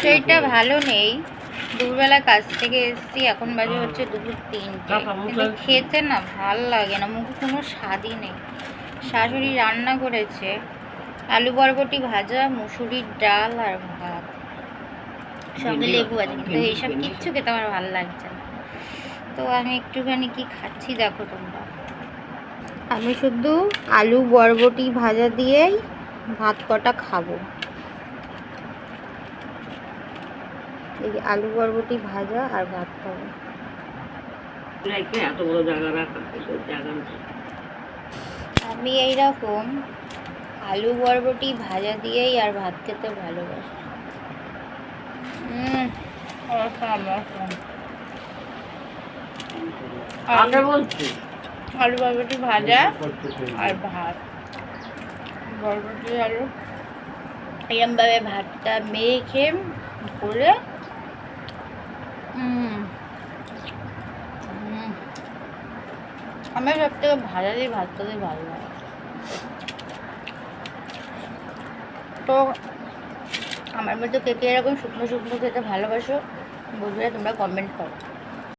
সেইটা ভালো নেই। দুপুরবেলা কাজ থেকে এসেছি, এখন বাজে হচ্ছে দুপুর 3টে, কিন্তু খেতে না ভাল লাগে না, মুখে কোনো স্বাদই নেই। শাশুড়ি রান্না করেছে আলু বরবটি ভাজা, মুসুরির ডাল আর ভাত, সঙ্গে লেবু আছে, কিন্তু এইসব কিচ্ছু খেতে আমার ভালো লাগছে না। তো আমি একটুখানি কি খাচ্ছি দেখো তোমরা। আমি শুধু আলু বরবটি ভাজা দিয়েই ভাত কটা খাবো। এই আলু বরবটি ভাজা আর ভাত খাবো। আমি এইরকম আলু বরবটি ভাজা দিয়েই আর ভাত খেতে ভালোবাসি। আলু বরবটি ভাজা আর ভাত, বরবটি আলু এরমভাবে ভাতটা মেখে করে আমার সব থেকে ভাজা দিয়ে ভাত খেতে ভালো লাগে। তো আমার মধ্যে কে কে এরকম শুকনো শুকনো খেতে ভালোবাসো বন্ধুরা, তোমরা কমেন্ট করো।